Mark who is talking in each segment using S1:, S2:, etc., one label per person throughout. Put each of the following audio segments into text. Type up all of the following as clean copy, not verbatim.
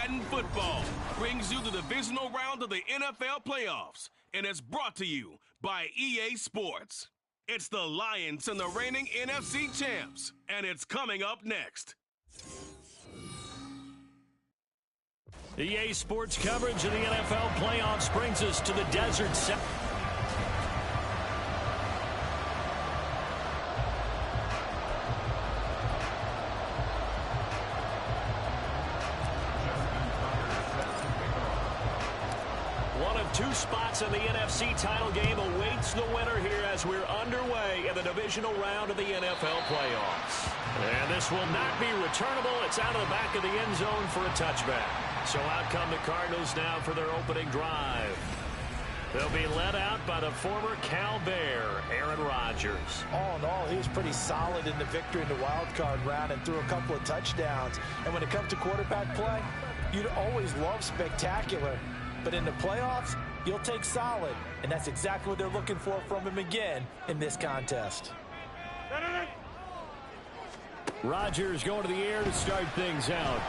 S1: Madden Football brings you the divisional round of the NFL playoffs, and it's brought to you by EA Sports. It's the Lions and the reigning NFC champs, and it's coming up next.
S2: EA Sports coverage of the NFL playoffs brings us to the Desert South. Two spots in the NFC title game awaits the winner here as we're underway in the divisional round of the NFL playoffs. And this will not be returnable. It's out of the back of the end zone for a touchback. So out come the Cardinals now for their opening drive. They'll be led out by the former Cal Bear, Aaron Rodgers.
S3: All in all, he was pretty solid in the victory in the wild card round and threw a couple of touchdowns. And when it comes to quarterback play, you'd always love spectacular. But in the playoffs, you'll take solid, and that's exactly what they're looking for from him again in this contest.
S2: Rodgers going to the air to start things out.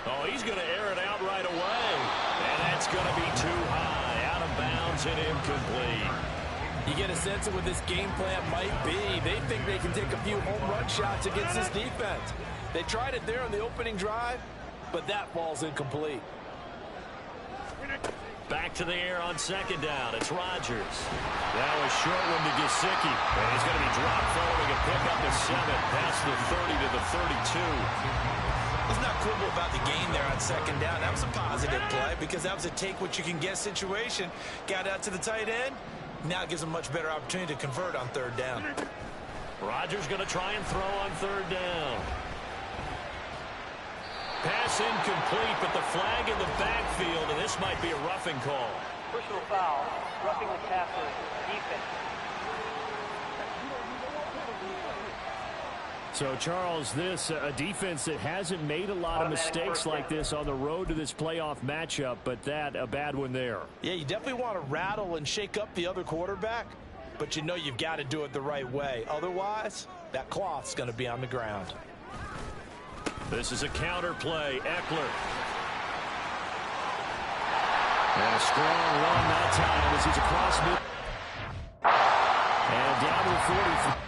S2: Oh, he's going to air it out right away. And that's going to be too high, out of bounds and incomplete.
S3: You get a sense of what this game plan might be. They think they can take a few home run shots against this defense. They tried it there on the opening drive, but that ball's incomplete.
S2: Back to the air on second down. It's Rodgers. That was short one to Gesicki. And he's going to be dropped following a pickup of 7. Past the 30 to the 32.
S3: Let's not quibble about the gain there on second down. That was a positive play because that was a take-what-you-can-get situation. Got out to the tight end. Now it gives them a much better opportunity to convert on third down.
S2: Rodgers going to try and throw on third down. Pass incomplete, but the flag in the backfield, and this might be a roughing call.
S4: Personal foul, roughing the tackler, defense.
S2: So, Charles, this a defense that hasn't made a lot of mistakes like this on the road to this playoff matchup, but that a bad one there.
S3: Yeah, you definitely want to rattle and shake up the other quarterback, but you know you've got to do it the right way. Otherwise, that cloth's going to be on the ground.
S2: This is a counter play. Eckler. And a strong run that time as he's across mid. And down to the 40.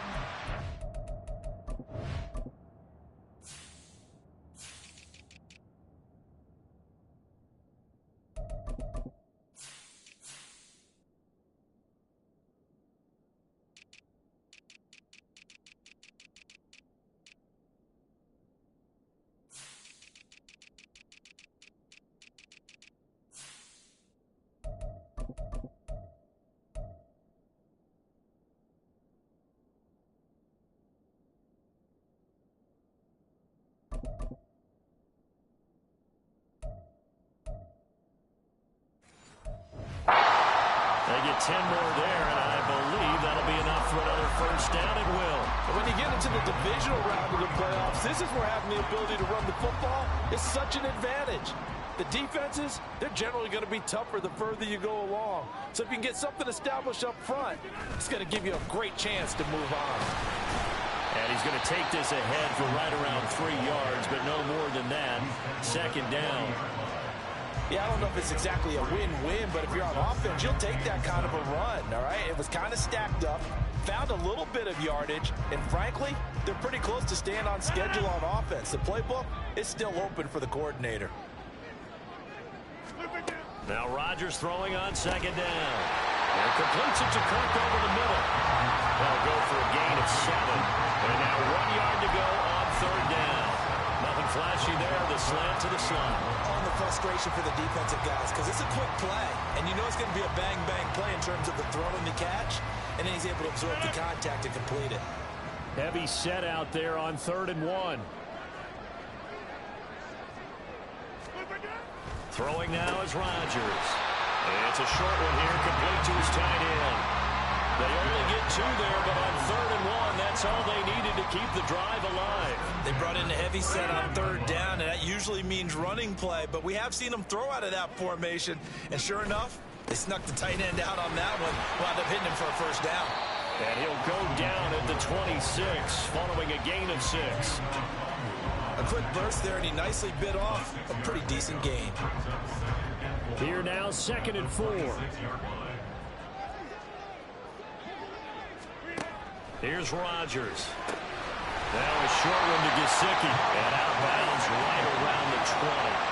S2: They get 10 more there, and I believe that'll be enough for another first down. It will.
S3: When you get into the divisional round of the playoffs, this is where having the ability to run the football is such an advantage. The defenses, they're generally going to be tougher the further you go along. So if you can get something established up front, it's going to give you a great chance to move on.
S2: And he's going to take this ahead for right around 3 yards, but no more than that. Second down.
S3: Yeah, I don't know if it's exactly a win-win, but if you're on offense, you'll take that kind of a run, all right? It was kind of stacked up, found a little bit of yardage, and frankly, they're pretty close to staying on schedule on offense. The playbook is still open for the coordinator.
S2: Now Rodgers throwing on second down. And completes it to Kirk over the middle. They'll go for a gain of 7. And now 1 yard to go on third down. Nothing flashy there. The slant to the slot.
S3: On the frustration for the defensive guys, because it's a quick play, and you know it's going to be a bang-bang play in terms of the throw and the catch, and then he's able to absorb the contact and complete it.
S2: Heavy set out there on 3rd and 1. Throwing now is Rodgers. It's a short one here, complete to his tight end. They only get 2 there, but on 3rd and 1, that's all they needed to keep the drive alive.
S3: They brought in a heavy set on third down, and that usually means running play, but we have seen them throw out of that formation, and sure enough, they snuck the tight end out on that one, wound up hitting him for a first down.
S2: And he'll go down at the 26, following a gain of 6.
S3: A quick burst there, and he nicely bit off a pretty decent gain.
S2: Here now, 2nd and 4. Here's Rodgers. Now a short one to Gesicki. And out of bounds right around the 20.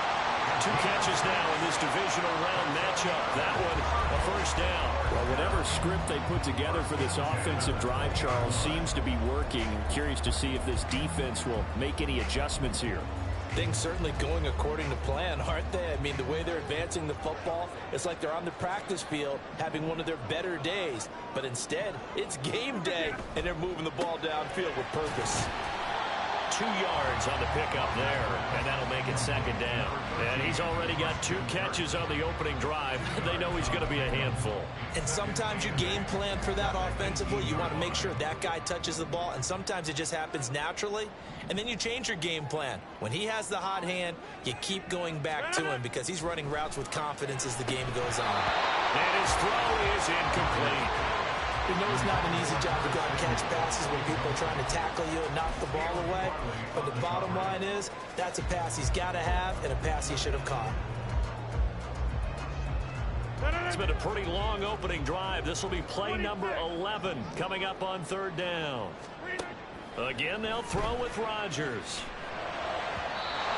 S2: 2 catches now in this divisional round matchup. That one, a first down. Well, whatever script they put together for this offensive drive, Charles, seems to be working. I'm curious to see if this defense will make any adjustments here.
S3: Things certainly going according to plan, aren't they? I mean, the way they're advancing the football, it's like they're on the practice field having one of their better days. But instead, it's game day, and they're moving the ball downfield with purpose.
S2: 2 yards on the pickup there, and that'll make it 2nd down. And he's already got 2 catches on the opening drive. They know he's going to be a handful.
S3: And sometimes you game plan for that offensively. You want to make sure that guy touches the ball, and sometimes it just happens naturally. And then you change your game plan. When he has the hot hand, you keep going back to him because he's running routes with confidence as the game goes on.
S2: And his throw is incomplete.
S3: We know it's not an easy job to go out and catch passes when people are trying to tackle you and knock the ball away. But the bottom line is, that's a pass he's got to have and a pass he should have caught.
S2: It's been a pretty long opening drive. This will be play number 11 coming up on 3rd down. Again, they'll throw with Rodgers.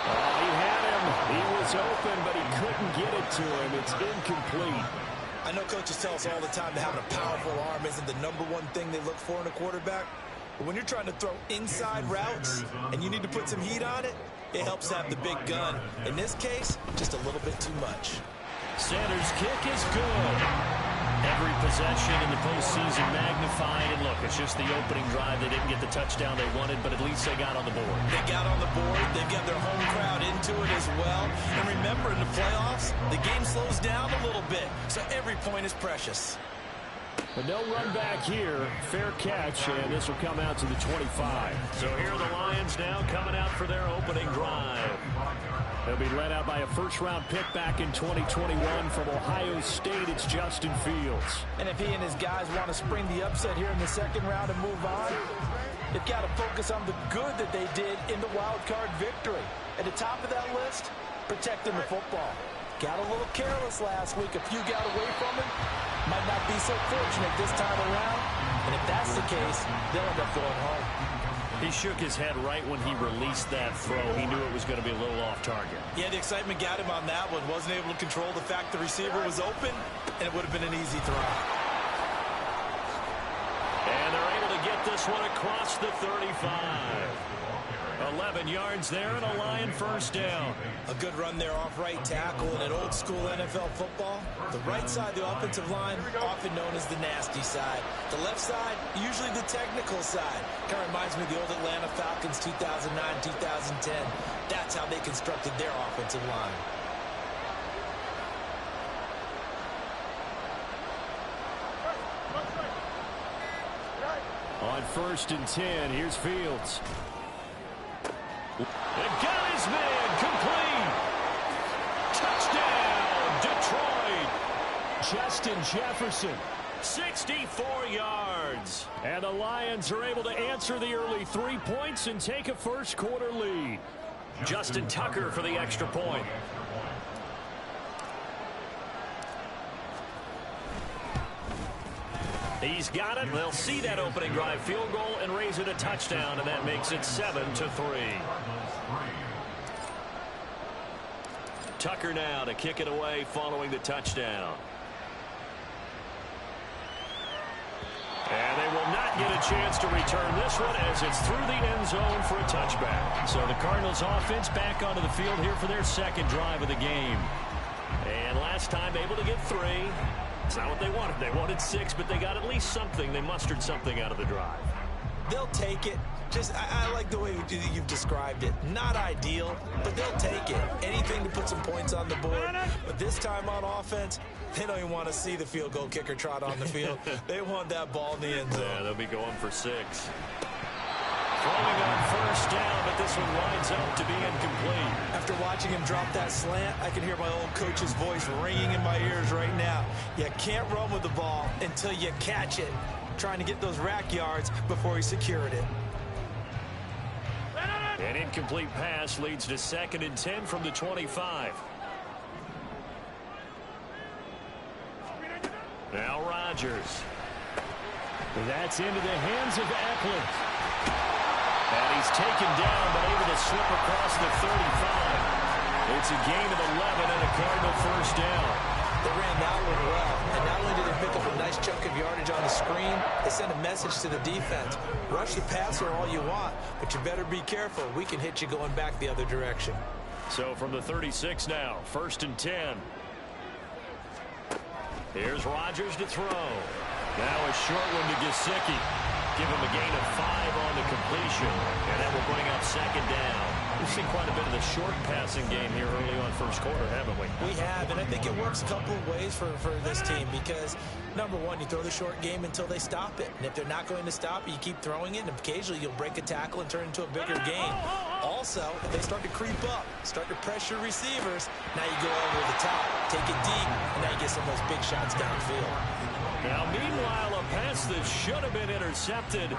S2: Oh, he had him. He was open, but he couldn't get it to him. It's incomplete.
S3: I know coaches tell us all the time that having a powerful arm isn't the #1 thing they look for in a quarterback. But when you're trying to throw inside routes and you need to put some heat on it, it helps to have the big gun. In this case, just a little bit too much.
S2: Sanders' kick is good. Every possession in the postseason magnified. And look, it's just the opening drive. They didn't get the touchdown they wanted, but at least they got on the board.
S3: They got on the board. They've got their home crowd into it as well. And remember, in the playoffs, the game slows down a little bit, so every point is precious.
S2: But no run back here. Fair catch, and this will come out to the 25. So here are the Lions now coming out for their opening drive. They'll be led out by a first-round pick back in 2021 from Ohio State. It's Justin Fields.
S3: And if he and his guys want to spring the upset here in the 2nd round and move on, they've got to focus on the good that they did in the wild card victory. At the top of that list, protecting the football. Got a little careless last week. A few got away from him. Might not be so fortunate this time around. And if that's the case, they'll end up going home.
S2: He shook his head right when he released that throw. He knew it was going to be a little off target.
S3: Yeah, the excitement got him on that one. Wasn't able to control the fact the receiver was open, and it would have been an easy throw.
S2: And they're able to get this one across the 35. 11 yards there and a Lion first down.
S3: A good run there off right tackle in an old school NFL football. The right side of the offensive line, often known as the nasty side. The left side, usually the technical side. Kind of reminds me of the old Atlanta Falcons 2009, 2010. That's how they constructed their offensive line.
S2: On 1st and 10, here's Fields. And got his man complete. Touchdown, Detroit. Justin Jefferson, 64 yards. And the Lions are able to answer the early 3 points and take a first-quarter lead. Justin Tucker for the extra point. He's got it. They'll see that opening drive field goal and raise it a touchdown, and that makes it 7-3. Tucker now to kick it away following the touchdown. And they will not get a chance to return this one as it's through the end zone for a touchback. So the Cardinals offense back onto the field here for their 2nd drive of the game. And last time able to get 3. It's not what they wanted. They wanted 6, but they got at least something. They mustered something out of the drive.
S3: They'll take it. I like the way you've described it. Not ideal, but they'll take it. Anything to put some points on the board. But this time on offense, they don't even want to see the field goal kicker trot on the field. They want that ball in the end zone.
S2: Yeah, they'll be going for 6. Throwing on first down, but this one winds up to be incomplete.
S3: After watching him drop that slant, I can hear my old coach's voice ringing in my ears right now. You can't run with the ball until you catch it. Trying to get those rack yards before he secured it.
S2: An incomplete pass leads to 2nd and 10 from the 25. Now Rodgers. That's into the hands of Eckler. And he's taken down, but able to slip across the 35. It's a gain of 11 and a Cardinal first down.
S3: They ran that one well, and not only did they pick up a nice chunk of yardage on the screen, they sent a message to the defense. Rush the passer all you want, but you better be careful. We can hit you going back the other direction.
S2: So from the 36 now, 1st and 10. Here's Rodgers to throw. Now a short one to Gesicki. Give him a gain of 5 on the completion, and that will bring up 2nd down. We've seen quite a bit of the short passing game here early on first quarter, haven't we?
S3: We have, and I think it works a couple of ways for this team because, number one, you throw the short game until they stop it. And if they're not going to stop it, you keep throwing it, and occasionally you'll break a tackle and turn it into a bigger game. Also, if they start to creep up, start to pressure receivers, now you go over the top, take it deep, and now you get some of those big shots downfield.
S2: Now, meanwhile, a pass that should have been intercepted,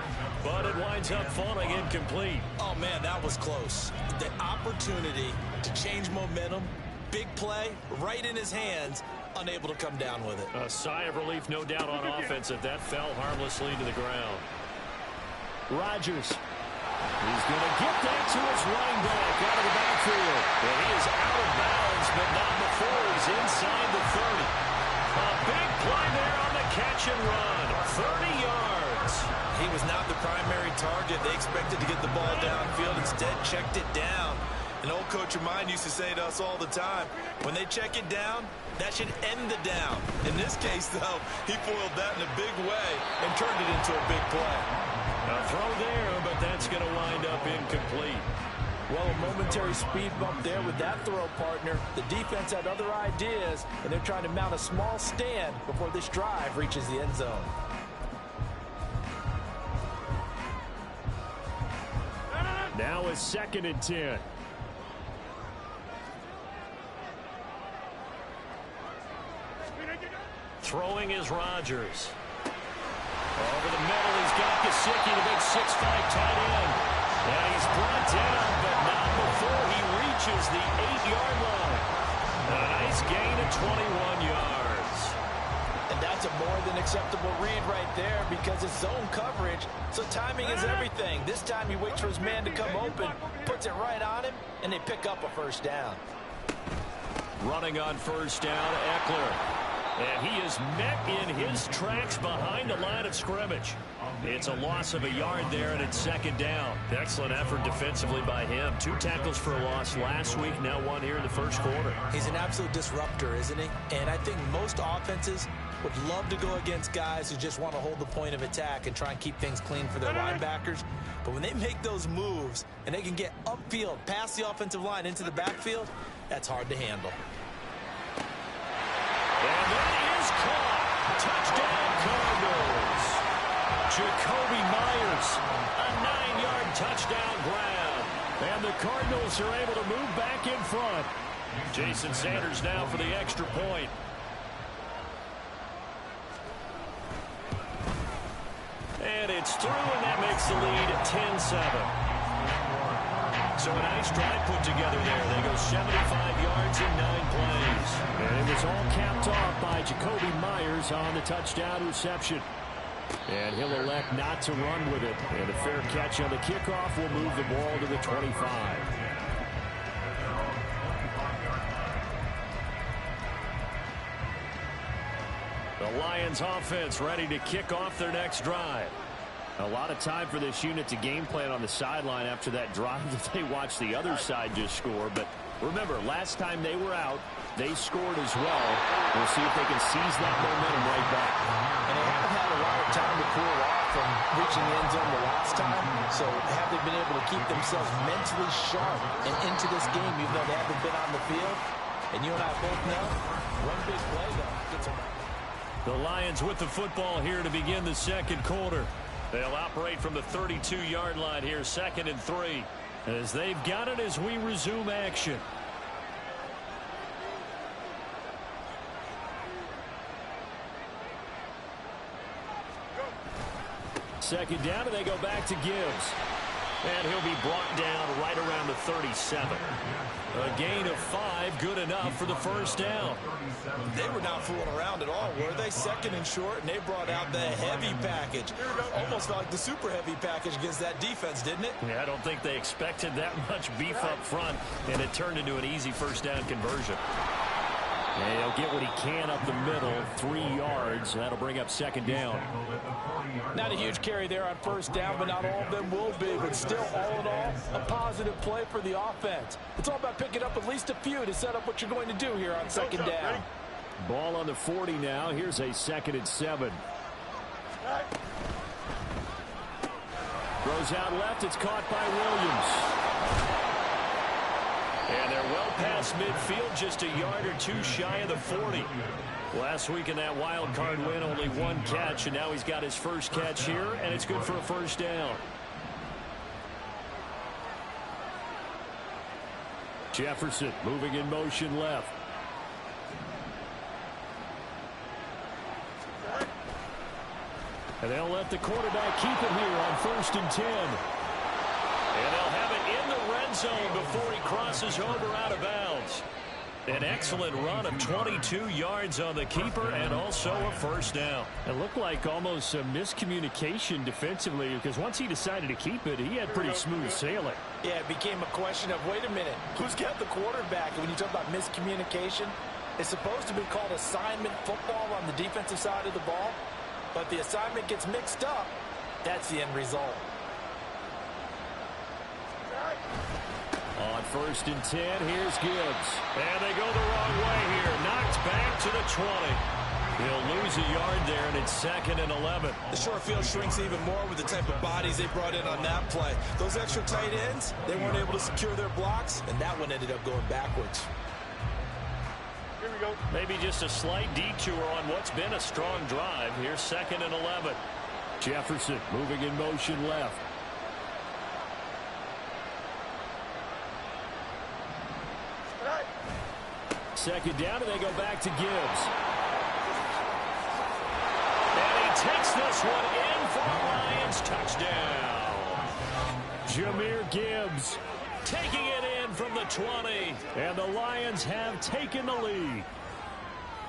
S2: but it winds up falling incomplete.
S3: Oh, man, that was close. The opportunity to change momentum, big play, right in his hands, unable to come down with it.
S2: A sigh of relief, no doubt, on offense if that fell harmlessly to the ground. Rodgers. He's going to get that to his running back out of the backfield. And he is out of bounds, but not before he's inside the 30. A big play there on the catch and run. 30 yards.
S3: He was not the primary target. They expected to get the ball downfield. Instead, checked it down. An old coach of mine used to say to us all the time, when they check it down, that should end the down. In this case, though, he foiled that in a big way and turned it into a big play.
S2: A throw there, but that's going to wind up incomplete.
S3: Well, a momentary speed bump there with that throw, partner. The defense had other ideas, and they're trying to mount a small stand before this drive reaches the end zone.
S2: Now a 2nd and 10. Throwing is Rodgers. Over the middle, he's got Gesicki, the big 6'5" tight end. And he's brought down, but not before he reaches the 8-yard line. A nice gain of 21 yards.
S3: And that's a more than acceptable read right there because it's zone coverage, so timing is everything. This time he waits for his man to come open, puts it right on him, and they pick up a first down.
S2: Running on first down, Eckler. And he is met in his tracks behind the line of scrimmage. It's a loss of a yard there, and it's 2nd down. Excellent effort defensively by him. 2 tackles for a loss last week, now 1 here in the first quarter.
S3: He's an absolute disruptor, isn't he? And I think most offenses would love to go against guys who just want to hold the point of attack and try and keep things clean for their linebackers. But when they make those moves and they can get upfield, past the offensive line into the backfield, that's hard to handle.
S2: And that is caught. Touchdown, Cardinals. Jakobi Meyers, a 9-yard touchdown grab. And the Cardinals are able to move back in front. Jason Sanders now for the extra point. And it's through, and that makes the lead 10-7. So a nice drive put together there. They go 75 yards in 9 plays. And it was all capped off by Jakobi Meyers on the touchdown reception. And he'll elect not to run with it. And a fair catch on the kickoff will move the ball to the 25. The Lions offense ready to kick off their next drive. A lot of time for this unit to game plan on the sideline after that drive that they watched the other side just score. But remember, last time they were out, they scored as well. We'll see if they can seize that momentum right back.
S3: And they haven't had a lot of time to cool off from reaching the end zone the last time. So have they been able to keep themselves mentally sharp and into this game, even though they haven't been on the field? And you and I both know, one big play, though, gets them.
S2: The Lions with the football here to begin the second quarter. They'll operate from the 32-yard line here, 2nd and 3, as they've got it as we resume action. Second down, and they go back to Gibbs. And he'll be brought down right around the 37. A gain of 5, good enough for the first down.
S3: They were not fooling around at all, were they? Second and short, and they brought out the heavy package. Almost like the super heavy package against that defense, didn't it?
S2: Yeah, I don't think they expected that much beef up front, and it turned into an easy first down conversion. And he'll get what he can up the middle, 3 yards. That'll bring up second down.
S3: Not a huge carry there on first down, but not all of them will be. But still, all in all, a positive play for the offense. It's all about picking up at least a few to set up what you're going to do here on second down.
S2: Ball on the 40 now. Here's a 2nd and 7. Throws out left. It's caught by Williams. And they're well past midfield, just a yard or two shy of the 40. Last week in that wild card win, only 1 catch, and now he's got his first catch here, and it's good for a first down. Jefferson moving in motion left. And they'll let the quarterback keep it here on 1st and 10. And they'll have it in the red zone before he crosses over out of bounds. An excellent run of 22 yards on the keeper and also a first down. It looked like almost a miscommunication defensively because once he decided to keep it, he had pretty smooth sailing.
S3: Yeah, it became a question of, wait a minute, who's got the quarterback? And when you talk about miscommunication, it's supposed to be called assignment football on the defensive side of the ball. But the assignment gets mixed up. That's the end result.
S2: On 1st and 10, here's Gibbs. And they go the wrong way here. Knocked back to the 20. He'll lose a yard there, and it's 2nd and 11.
S3: The short field shrinks even more with the type of bodies they brought in on that play. Those extra tight ends, they weren't able to secure their blocks, and that one ended up going backwards.
S2: Here we go. Maybe just a slight detour on what's been a strong drive. Here's 2nd and 11. Jefferson moving in motion left. Second down, and they go back to Gibbs. And he takes this one in for a Lions touchdown. Jahmyr Gibbs taking it in from the 20. And the Lions have taken the lead.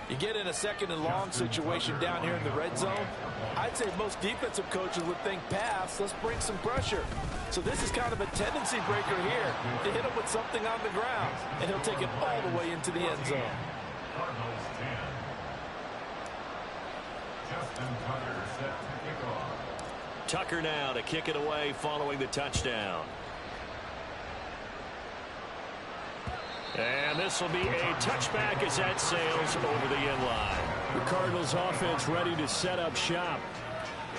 S3: You get in a 2nd and long situation down here in the red zone. I'd say most defensive coaches would think pass, let's bring some pressure. So this is kind of a tendency breaker here to hit him with something on the ground, and he'll take it all the way into the end zone.
S2: Tucker now to kick it away following the touchdown. And this will be a touchback as that sails over the end line. The Cardinals offense ready to set up shop.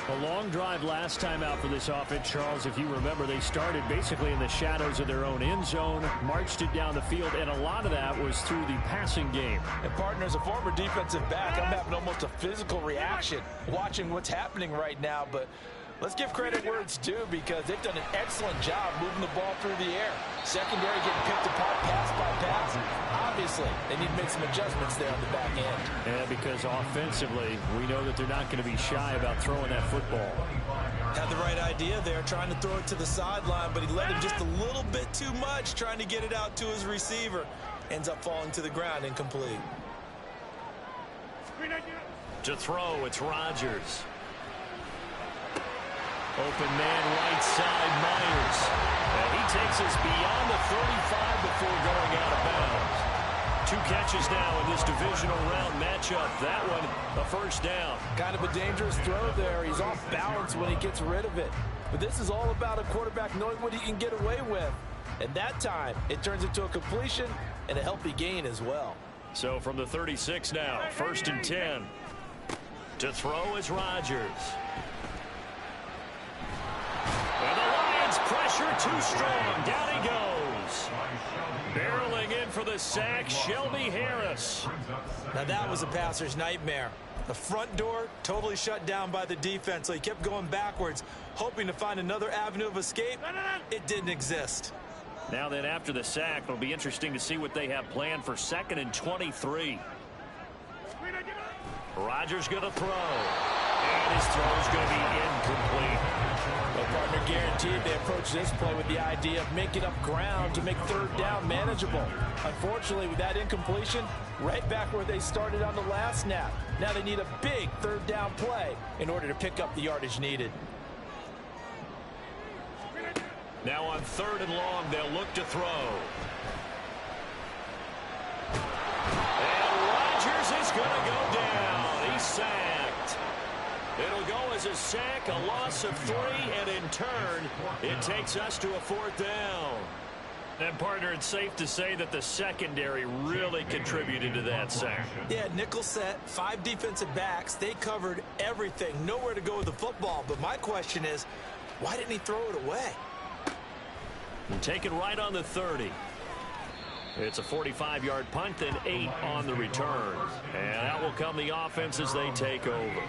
S2: A long drive last time out for this offense, Charles. If you remember, they started basically in the shadows of their own end zone, marched it down the field, and a lot of that was through the passing game.
S3: And partner, as a former defensive back, I'm having almost a physical reaction watching what's happening right now, but let's give credit where it's due because they've done an excellent job moving the ball through the air. Secondary getting picked apart pass by pass. Obviously, they need to make some adjustments there on the back end.
S2: Yeah, because offensively, we know that they're not going to be shy about throwing that football.
S3: Had the right idea there, trying to throw it to the sideline, but he let him just a little bit too much, trying to get it out to his receiver. Ends up falling to the ground, incomplete.
S2: To throw, it's Rodgers. Open man right side, Myers. And he takes us beyond the 35 before going out of bounds. 2 catches now in this divisional round matchup. That one, a first down.
S3: Kind of a dangerous throw there. He's off balance when he gets rid of it. But this is all about a quarterback knowing what he can get away with. And that time, it turns into a completion and a healthy gain as well.
S2: So from the 36 now, 1st and 10. To throw is Rodgers. And the Lions pressure too strong. Down he goes. Barreling in for the sack, Shelby Harris.
S3: Now that was a passer's nightmare. The front door totally shut down by the defense, so he kept going backwards, hoping to find another avenue of escape. It didn't exist.
S2: Now then, after the sack, it'll be interesting to see what they have planned for 2nd and 23. Rodgers going to throw. And his throw is going to be incomplete. A
S3: partner. Guaranteed they approach this play with the idea of making up ground to make third down manageable. Unfortunately, with that incompletion, right back where they started on the last snap. Now they need a big third down play in order to pick up the yardage needed.
S2: Now on 3rd and long, they'll look to throw. And Rodgers is going to go down. He's sacked. It'll go as a sack, a loss of 3, and in turn, it takes us to a 4th down. And, partner, it's safe to say that the secondary really contributed to that sack.
S3: Yeah, nickel set, 5 defensive backs. They covered everything. Nowhere to go with the football. But my question is, why didn't he throw it away?
S2: And take it right on the 30. It's a 45-yard punt, then 8 on the return. And out will come the offense as they take over.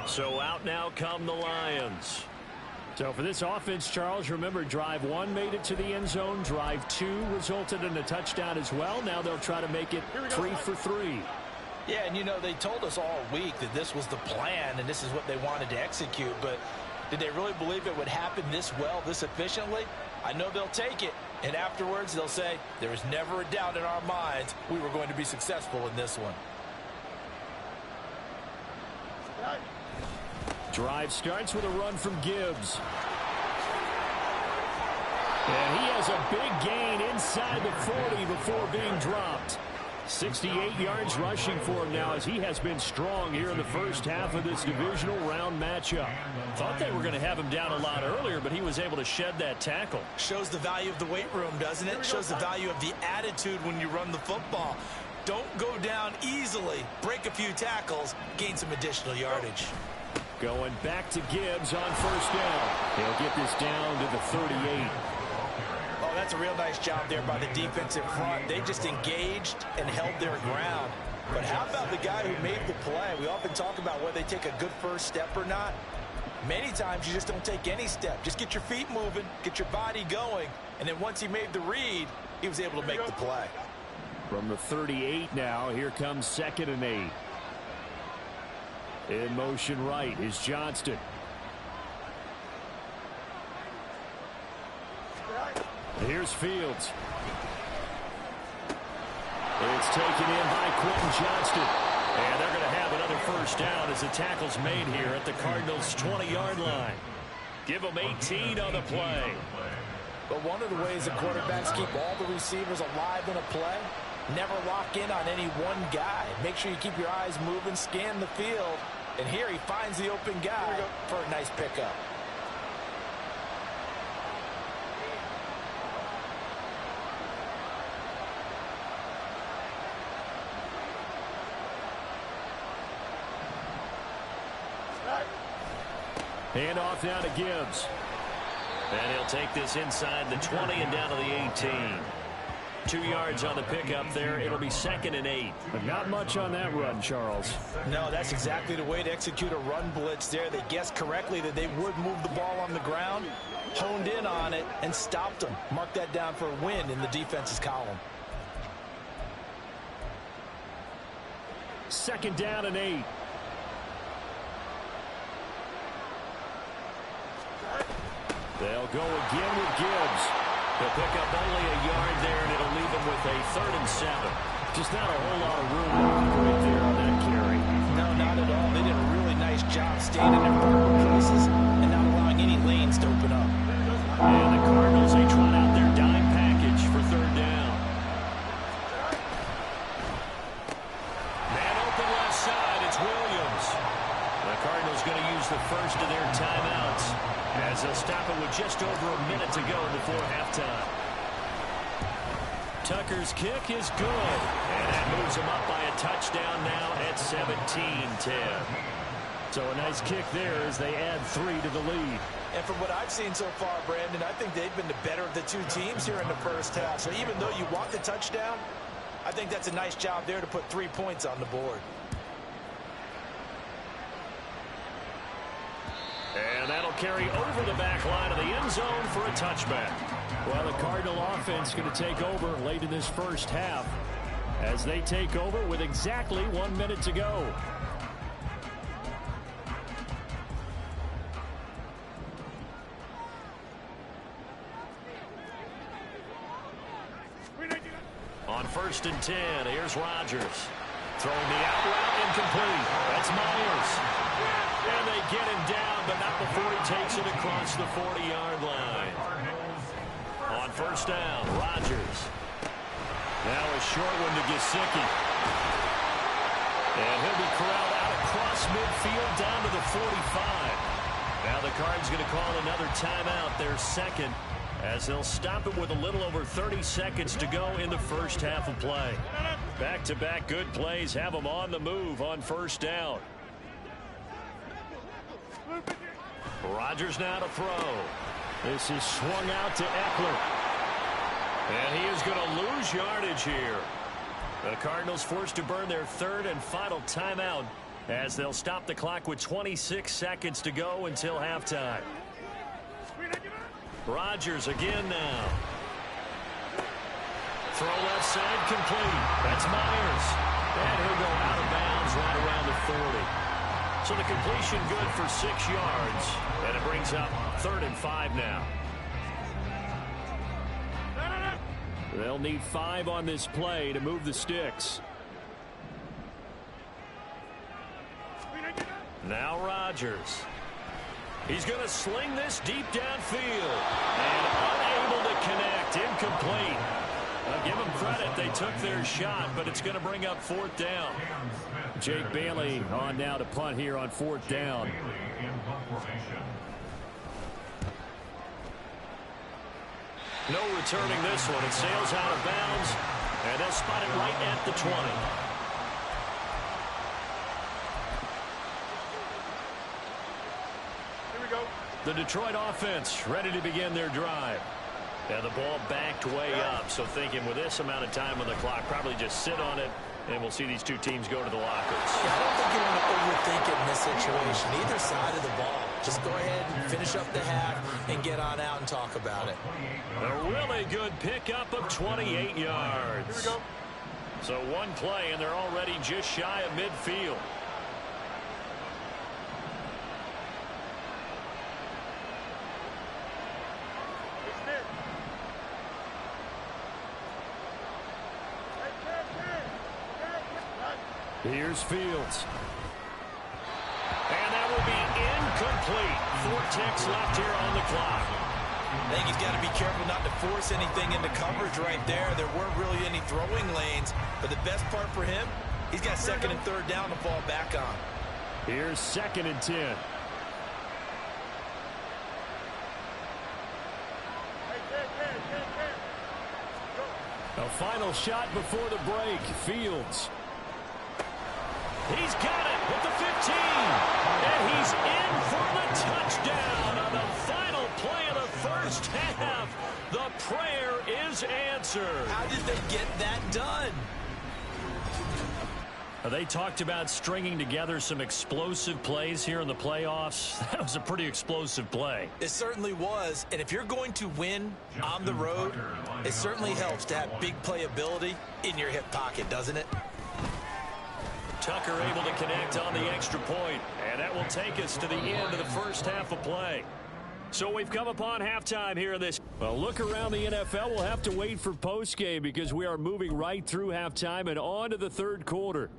S2: So out now come the Lions.
S5: So for this offense, Charles, remember, drive 1 made it to the end zone. Drive 2 resulted in a touchdown as well. Now they'll try to make it 3 for 3.
S3: Yeah, and you know, they told us all week that this was the plan and this is what they wanted to execute. But did they really believe it would happen this well, this efficiently? I know they'll take it, and afterwards they'll say, there was never a doubt in our minds we were going to be successful in this one.
S5: Drive starts with a run from Gibbs. And he has a big gain inside the 40 before being dropped. 68 yards rushing for him now as he has been strong here in the first half of this divisional round matchup.
S2: Thought they were going to have him down a lot earlier, but he was able to shed that tackle.
S3: Shows the value of the weight room, doesn't it? Shows the value of the attitude when you run the football. Don't go down easily. Break a few tackles. Gain some additional yardage.
S5: Going back to Gibbs on 1st down. He'll get this down to the 38.
S3: Oh, that's a real nice job there by the defensive front. They just engaged and held their ground. But how about the guy who made the play? We often talk about whether they take a good first step or not. Many times you just don't take any step. Just get your feet moving, get your body going, and then once he made the read, he was able to make the play.
S5: From the 38 now, here comes 2nd and 8. In motion right is Johnston. Here's Fields. It's taken in by Quentin Johnston. And they're going to have another 1st down as the tackle's made here at the Cardinals' 20-yard line. Give them 18 on the play.
S3: But one of the ways the quarterbacks keep all the receivers alive in a play, never lock in on any one guy. Make sure you keep your eyes moving, scan the field. And here he finds the open guy for a nice pickup.
S5: Hand off now to Gibbs.
S2: And he'll take this inside the 20 and down to the 18. 2 yards on the pickup there. It'll be 2nd and 8.
S5: But not much on that run, Charles.
S3: No, that's exactly the way to execute a run blitz there. They guessed correctly that they would move the ball on the ground, honed in on it, and stopped them. Mark that down for a win in the defense's column.
S5: 2nd down and 8. They'll go again with Gibbs.
S2: They'll pick up only a yard there, and it'll leave them with a 3rd and 7.
S5: Just not a whole lot of room to operate there on that carry.
S3: No, not at all. They did a really nice job staying in their proper places and not allowing any lanes to open up.
S2: And the Cardinals, they trot out their dime package for 3rd down. Man open left side, it's Williams. The Cardinals going to use the first of their timeouts as they'll stop it with just over a minute to go before halftime. Tucker's kick is good, and that moves him up by a touchdown now at 17-10.
S5: So a nice kick there as they add 3 to the lead.
S3: And from what I've seen so far, Brandon, I think they've been the better of the two teams here in the first half. So even though you want the touchdown, I think that's a nice job there to put 3 points on the board.
S2: And that'll carry over the back line of the end zone for a touchback.
S5: Well, the Cardinal offense going to take over late in this first half as they take over with exactly 1 minute to go.
S2: 1st and 10. Here's Rodgers. Throwing the out route, incomplete. That's Myers. And they get him down, but not before he takes it across the 40-yard line. On 1st down, Rodgers. Now a short one to Gesicki. And he'll be corralled out across midfield down to the 45. Now the Cards going to call another timeout, their second, as they'll stop it with a little over 30 seconds to go in the first half of play. Back-to-back good plays have them on the move on 1st down. Rodgers now to throw. This is swung out to Eckler. And he is going to lose yardage here. The Cardinals forced to burn their 3rd and final timeout as they'll stop the clock with 26 seconds to go until halftime. Rodgers again now. Throw left side complete. That's Myers. And he'll go out of bounds right around the 40. So the completion good for 6 yards. And it brings up 3rd and 5 now. They'll need 5 on this play to move the sticks. Now Rodgers. He's going to sling this deep downfield. And unable to connect. Incomplete. I'll give them credit. They took their shot, but it's going to bring up 4th down. Jake Bailey on now to punt here on 4th down. No returning this one. It sails out of bounds, and they'll spot it right at the 20. The Detroit offense ready to begin their drive. And the ball backed way up, so thinking with this amount of time on the clock, probably just sit on it, and we'll see these two teams go to the lockers.
S3: Yeah, I don't think you want to overthink it in this situation. Either side of the ball. Just go ahead and finish up the half and get on out and talk about it.
S2: A really good pickup of 28 yards. Here we go. So one play, and they're already just shy of midfield. Here's Fields. And that will be incomplete. 4 ticks left here on the clock.
S3: I think he's got to be careful not to force anything into coverage right there. There weren't really any throwing lanes. But the best part for him, he's got 2nd and 3rd down to fall back on.
S2: Here's 2nd and 10. A final shot before the break. Fields. He's got it with the 15. And he's in for the touchdown on the final play of the first half. The prayer is answered.
S3: How did they get that done?
S2: They talked about stringing together some explosive plays here in the playoffs. That was a pretty explosive play.
S3: It certainly was. And if you're going to win on the road, it certainly helps to have big playability in your hip pocket, doesn't it?
S2: Tucker able to connect on the extra point, and that will take us to the end of the first half of play. So we've come upon halftime here in this. Well, look around the NFL. We'll have to wait for postgame because we are moving right through halftime and on to the 3rd quarter.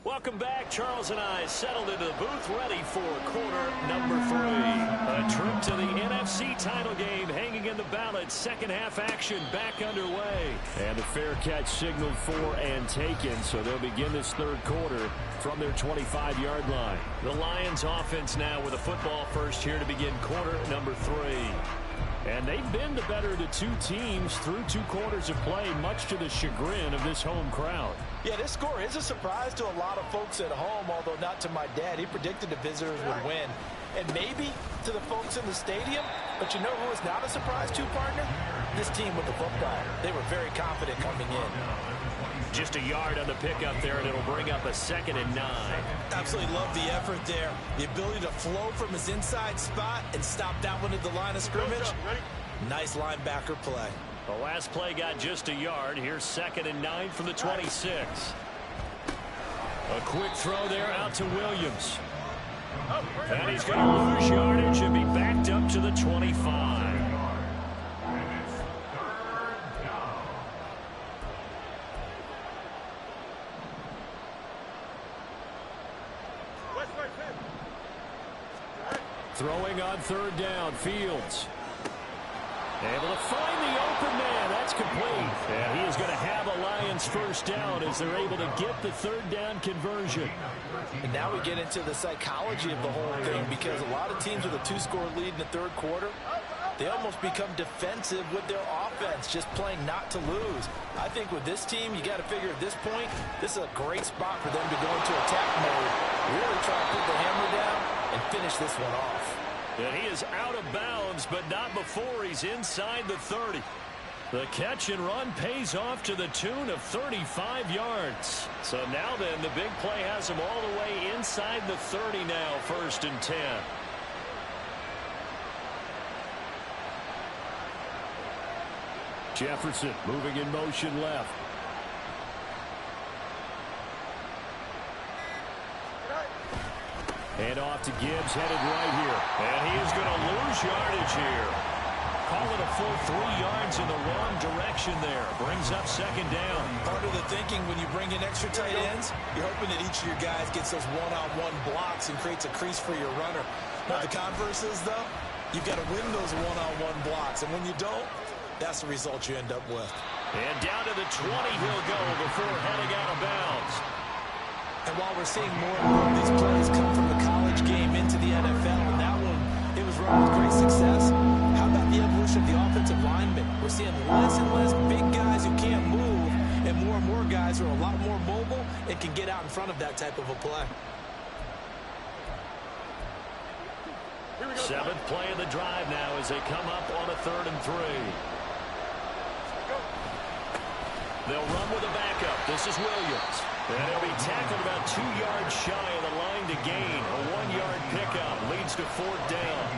S2: Welcome back. Charles and I settled into the booth ready for quarter number 3. A trip to the NFC title game hanging in the balance. Second half action back underway. And the fair catch signaled for and taken. So they'll begin this 3rd quarter from their 25-yard line. The Lions offense now with a football first here to begin quarter number 3. And they've been the better of the 2 teams through 2 quarters of play, much to the chagrin of this home crowd.
S3: Yeah, this score is a surprise to a lot of folks at home, although not to my dad. He predicted the visitors would win. And maybe to the folks in the stadium, but you know who is not a surprise to, partner? This team with the football. They were very confident coming in.
S2: Just a yard on the pickup there, and it'll bring up a 2nd and 9.
S3: Absolutely love the effort there. The ability to flow from his inside spot and stop that one at the line of scrimmage. Nice linebacker play.
S2: The last play got just a yard. Here's 2nd and 9 from the 26. A quick throw there out to Williams. And he's going to lose yardage and be backed up to the 25.
S5: Throwing on third down, Fields. Able to find the open man. That's complete. And he is going to have a Lions first down as they're able to get the third down conversion.
S3: And now we get into the psychology of the whole thing, because a lot of teams with a 2-score lead in the third quarter, they almost become defensive with their offense, just playing not to lose. I think with this team, you got to figure at this point, this is a great spot for them to go into attack mode, really try to put the hammer down and finish this one off.
S5: And he is out of bounds, but not before he's inside the 30. The catch and run pays off to the tune of 35 yards. So now then, the big play has him all the way inside the 30 now, 1st and 10. Jefferson moving in motion left. And off to Gibbs, headed right here. And he is going to lose yardage here. Call it a full 3 yards in the wrong direction there. Brings up 2nd down.
S3: Part of the thinking when you bring in extra tight ends, you're hoping that each of your guys gets those one-on-one blocks and creates a crease for your runner. Now the converse is, though, you've got to win those one-on-one blocks. And when you don't, that's the result you end up with.
S5: And down to the 20 he'll go before heading out of bounds.
S3: And while we're seeing more and more of these plays come from the college game into the NFL, and that one, it was run with great success, how about the evolution of the offensive linemen? We're seeing less and less big guys who can't move, and more guys who are a lot more mobile and can get out in front of that type of a play.
S5: 7th play of the drive now as they come up on a 3rd and 3. They'll run with a backup. This is Williams. And he'll be tackled about 2 yards shy of the line to gain. A 1-yard pickup leads to 4th down.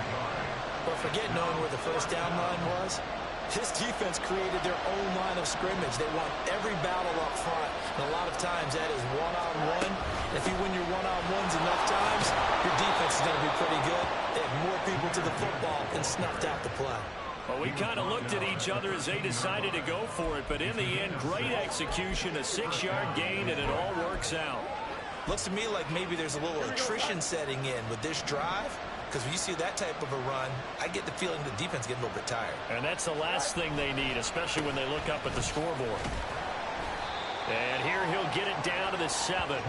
S3: But forget knowing where the first down line was. This defense created their own line of scrimmage. They won every battle up front. And a lot of times that is one-on-one. If you win your one-on-ones enough times, your defense is going to be pretty good. They had more people to the football and snuffed out the play.
S5: Well, we kind of looked at each other as they decided to go for it, but in the end, great execution, a 6-yard gain, and it all works out.
S3: Looks to me like maybe there's a little attrition setting in with this drive, because when you see that type of a run, I get the feeling the defense getting a little bit tired.
S5: And that's the last thing they need, especially when they look up at the scoreboard. And here he'll get it down to the 7.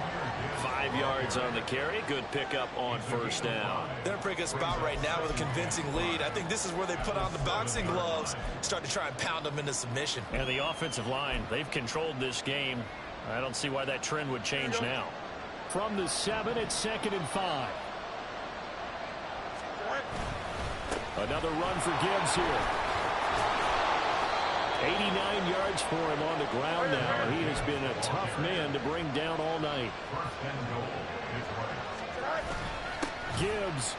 S5: 5 yards on the carry. Good pickup on 1st down.
S3: They're in a pretty good spot right now with a convincing lead. I think this is where they put on the boxing gloves, start to try and pound them into submission.
S5: And the offensive line, they've controlled this game. I don't see why that trend would change now. From the 7, it's 2nd and 5. Another run for Gibbs here. 89 yards for him on the ground now. He has been a tough man to bring down all night. Gibbs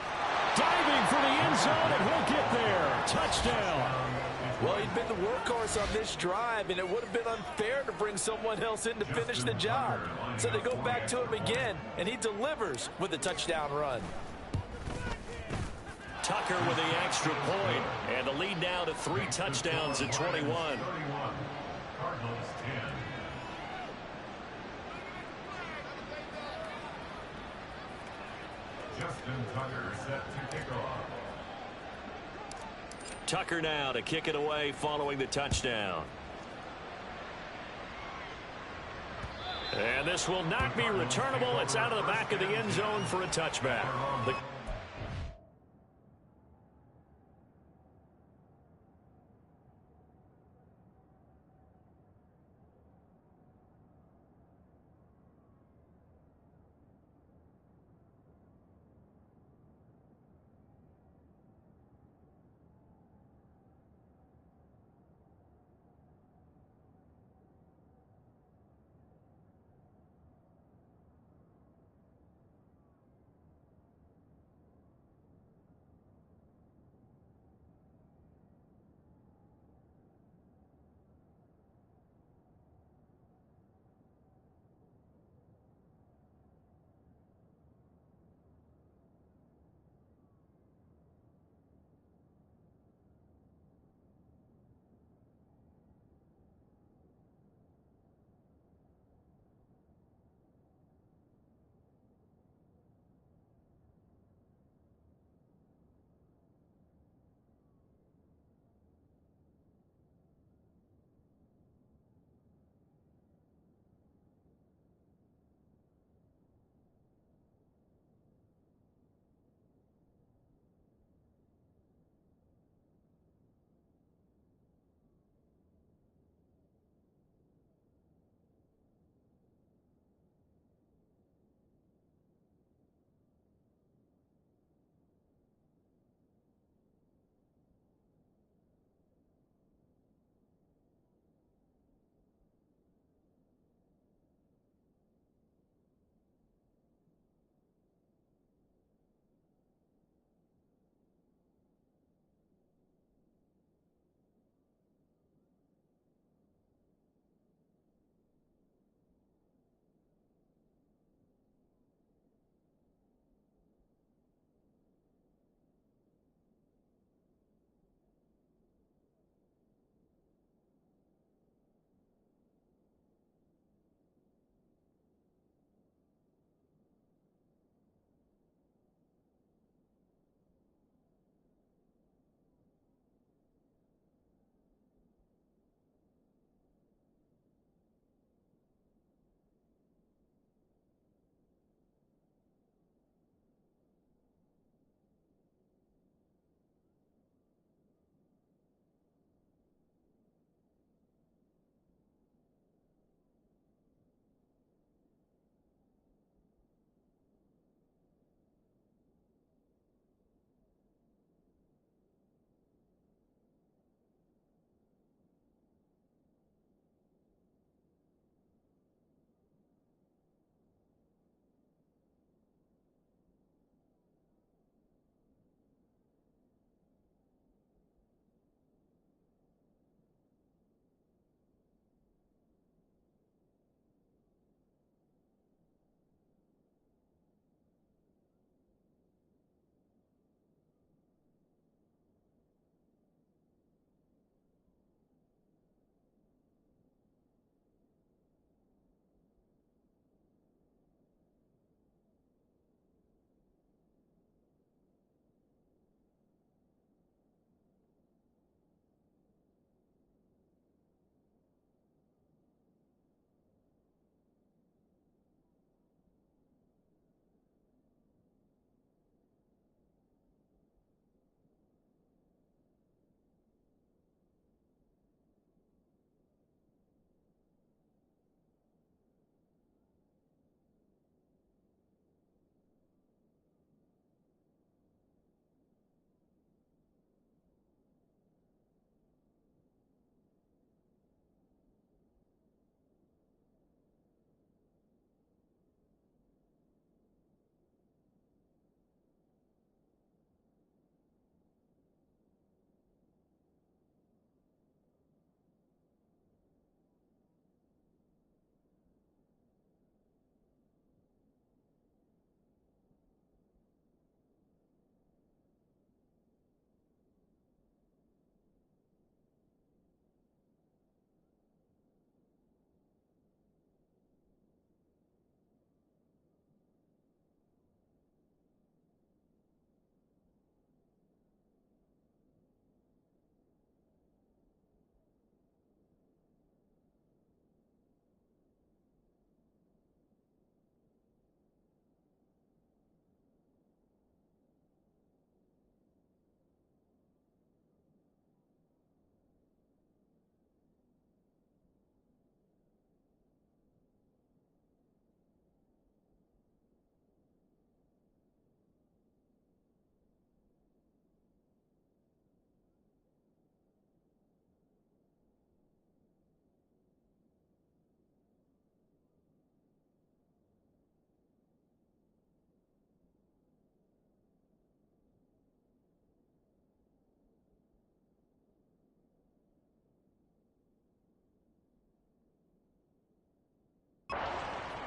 S5: diving for the end zone, and he'll get there. Touchdown.
S3: Well, he'd been the workhorse on this drive, and it would have been unfair to bring someone else in to finish the job. So they go back to him again, and he delivers with a touchdown run.
S5: Tucker with the extra point, and the lead now to 3 touchdowns at 21.
S6: Justin Tucker set to kick off.
S5: Tucker now to kick it away following the touchdown. And this will not be returnable. It's out of the back of the end zone for a touchback.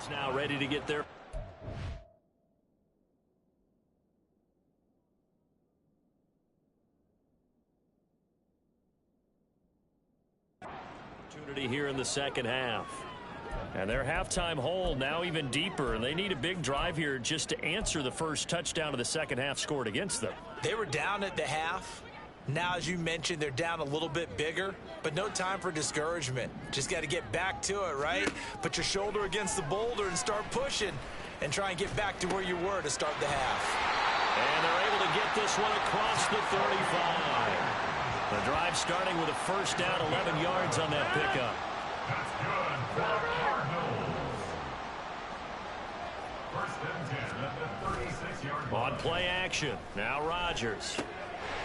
S2: Now ready to get there. Opportunity here in the second half. And their halftime hole now even deeper, and they need a big drive here just to answer the first touchdown of the second half scored against them.
S3: They were down at the half. Now, as you mentioned, they're down a little bit bigger, but no time for discouragement. Just got to get back to it, right? Put your shoulder against the boulder and start pushing and try and get back to where you were to start the half.
S2: And they're able to get this one across the 35. The drive starting with a first down, 11 yards on that pickup.
S6: That's good for Cardinals. First and 10 at the 36-yard line.
S2: On play action. Now Rodgers.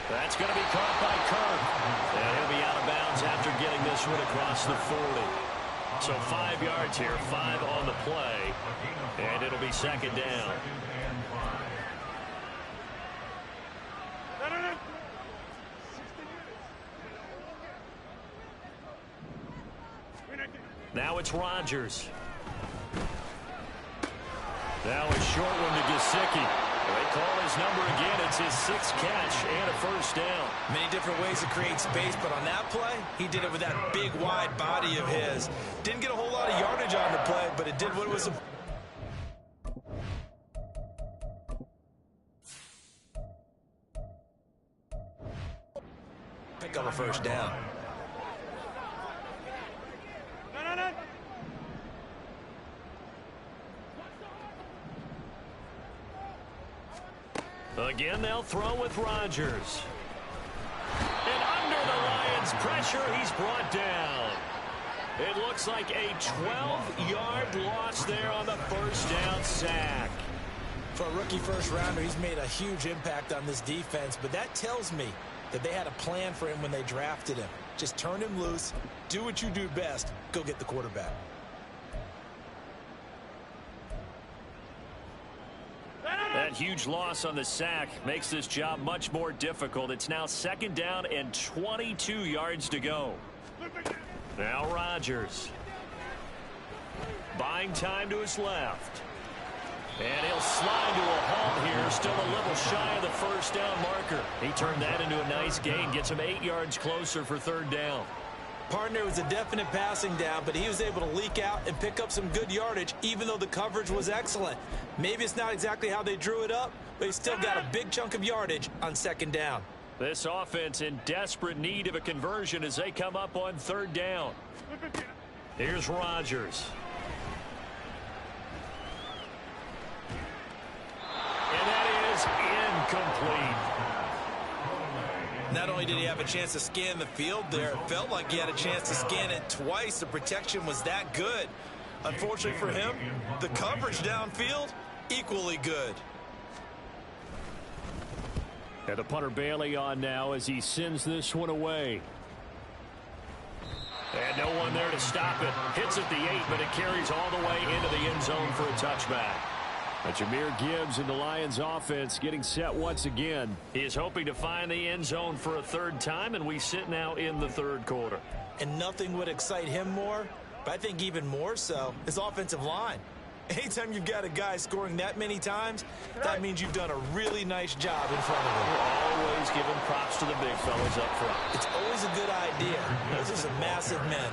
S2: That's going to be caught by Kirk. And he'll be out of bounds after getting this one across the 40. So 5 yards here, 5 on the play. And it'll be second down. Now it's Rodgers. Now a short one to Gesicki. They call his number again. It's his 6th catch and a first down.
S3: Many different ways to create space, but on that play, he did it with that big, wide body of his. Didn't get a whole lot of yardage on the play, but it did what it was. Pick up a first down.
S2: Again, they'll throw with Rodgers. And under the Lions' pressure, he's brought down. It looks like a 12-yard loss there on the first down sack.
S3: For a rookie first-rounder, he's made a huge impact on this defense, but that tells me that they had a plan for him when they drafted him. Just turn him loose, do what you do best, go get the quarterback.
S2: That huge loss on the sack makes this job much more difficult. It's now second down and 22 yards to go. Now Rodgers. Buying time to his left. And he'll slide to a halt here, still a little shy of the first down marker. He turned that into a nice gain, gets him 8 yards closer for third down.
S3: Partner was a definite passing down, but he was able to leak out and pick up some good yardage, even though the coverage was excellent. Maybe it's not exactly how they drew it up, but he still got a big chunk of yardage on second down.
S2: This offense in desperate need of a conversion as they come up on third down. Here's Rodgers. And that is incomplete.
S3: Not only did he have a chance to scan the field there, it felt like he had a chance to scan it twice. The protection was that good. Unfortunately for him, the coverage downfield, equally good.
S5: And the punter Bailey on now as he sends this one away.
S2: And no one there to stop it. Hits at the 8, but it carries all the way into the end zone for a touchback.
S5: Jahmyr Gibbs in the Lions offense getting set once again.
S2: He is hoping to find the end zone for a third time, and we sit now in the third quarter.
S3: And nothing would excite him more, but I think even more so, his offensive line. Anytime you've got a guy scoring that many times, that means you've done a really nice job in front of him.
S2: We're always giving props to the big fellas up front.
S3: It's always a good idea. Those are some massive men.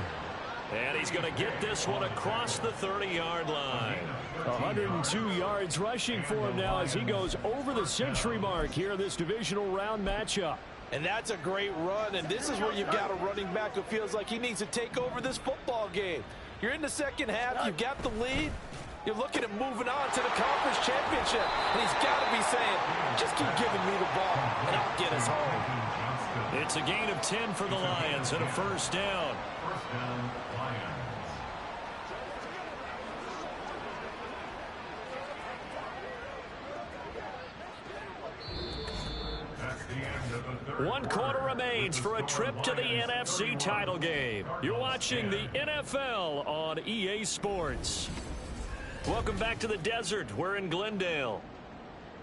S2: And he's going to get this one across the 30-yard line.
S5: 102 yards rushing for him now as he goes over the century mark here in this divisional round matchup.
S3: And that's a great run, and this is where you've got a running back who feels like he needs to take over this football game. You're in the second half, you've got the lead, you're looking at moving on to the conference championship, and he's got to be saying, just keep giving me the ball, and I'll get us home.
S2: It's a gain of 10 for the Lions and a first down.
S6: First down, Lions. That's the end of the third
S2: 1 quarter remains for a trip to the NFC title game. You're watching the NFL on EA Sports. Welcome back to the desert. We're in Glendale.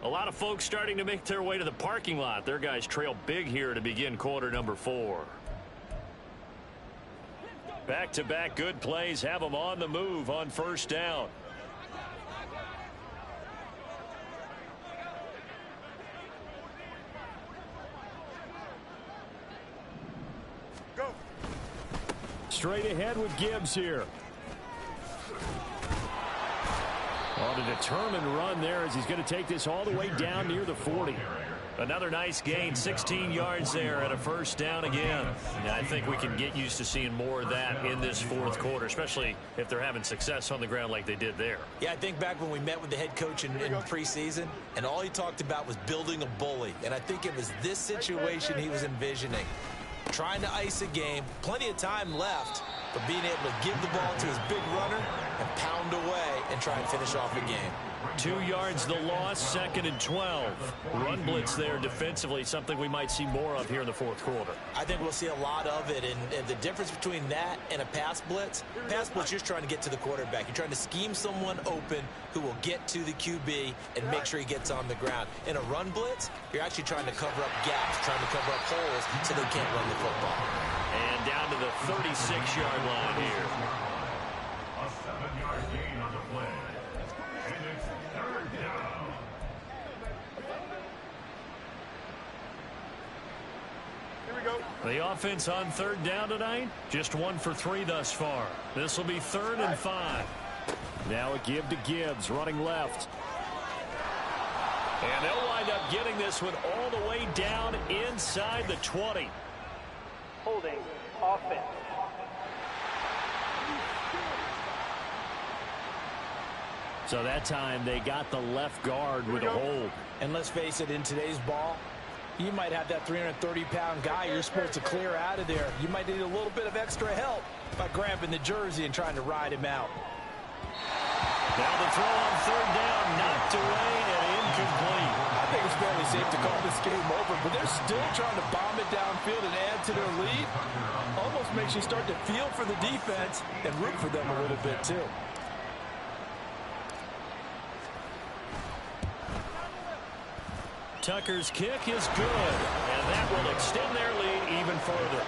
S2: A lot of folks starting to make their way to the parking lot. Their guys trail big here to begin quarter number 4. Back-to-back good plays have them on the move on first down.
S5: straight ahead with Gibbs here. On a determined run there as he's going to take this all the way down near the 40.
S2: Another nice gain, 16 yards there and a first down again. And I think we can get used to seeing more of that in this fourth quarter, especially if they're having success on the ground like they did there.
S3: Yeah, I think back when we met with the head coach in preseason, and all he talked about was building a bully. And I think it was this situation he was envisioning. Trying to ice a game, plenty of time left, but being able to give the ball to his big runner and pound away and try and finish off the game.
S2: 2 yards the loss, 2nd and 12. Run blitz there defensively, something we might see more of here in the fourth quarter.
S3: I think we'll see a lot of it, and the difference between that and a pass blitz, you're just trying to get to the quarterback. You're trying to scheme someone open who will get to the QB and make sure he gets on the ground. In a run blitz, you're actually trying to cover up gaps, trying to cover up holes so they can't run the football.
S2: And down to the 36-yard line here.
S6: A 7-yard gain on the play. And it's 3rd down.
S7: Here we go.
S2: The offense on 3rd down tonight, just 1 for 3 thus far. This will be 3rd and 5.
S5: Now a give to Gibbs, running left.
S2: And they'll wind up getting this one all the way down inside the 20.
S4: Holding offense.
S5: So that time they got the left guard with a hold.
S3: And let's face it, in today's ball, you might have that 330-pound guy you're supposed to clear out of there. You might need a little bit of extra help by grabbing the jersey and trying to ride him out.
S2: Now the throw on 3rd down, knocked away and incomplete.
S3: I think it's fairly safe to call this game over, but they're still trying to bomb it downfield and add to their lead. Almost makes you start to feel for the defense and root for them a little bit, too.
S2: Tucker's kick is good, and that will extend their lead even further.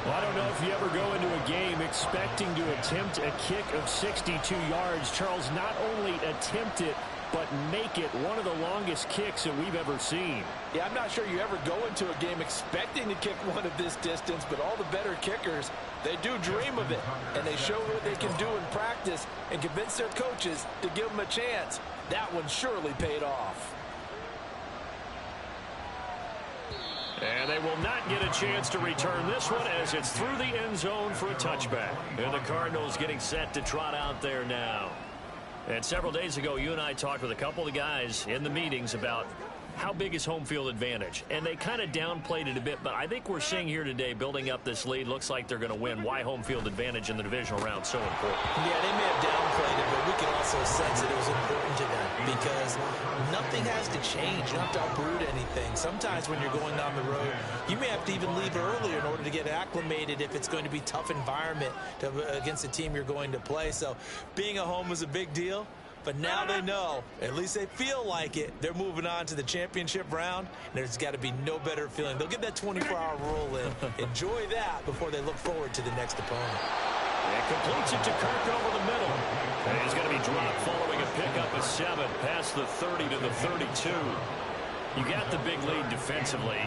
S5: Well, I don't know if you ever go into a game expecting to attempt a kick of 62 yards. Charles, not only attempt it, but make it one of the longest kicks that we've ever seen.
S3: Yeah, I'm not sure you ever go into a game expecting to kick one of this distance, but all the better kickers, they do dream of it, and they show what they can do in practice and convince their coaches to give them a chance. That one surely paid off.
S2: And they will not get a chance to return this one as it's through the end zone for a touchback. And the Cardinals getting set to trot out there now. And several days ago, you and I talked with a couple of the guys in the meetings about how big is home field advantage. And they kind of downplayed it a bit, but I think we're seeing here today, building up this lead, looks like they're going to win. Why home field advantage in the divisional round so important?
S3: Yeah, they may have downplayed it, but we can also sense that it was important to them because nothing has to change. You don't have to uproot anything. Sometimes when you're going down the road, you may have to even leave earlier in order to get acclimated if it's going to be a tough environment against the team you're going to play. So being at home is a big deal. But now they know, at least they feel like it, they're moving on to the championship round, and there's got to be no better feeling. They'll get that 24-hour roll in. Enjoy that before they look forward to the next opponent.
S2: And completes it to Kirk over the middle. And he's going to be dropped following a pickup of 7 past the 30 to the 32. You got the big lead defensively.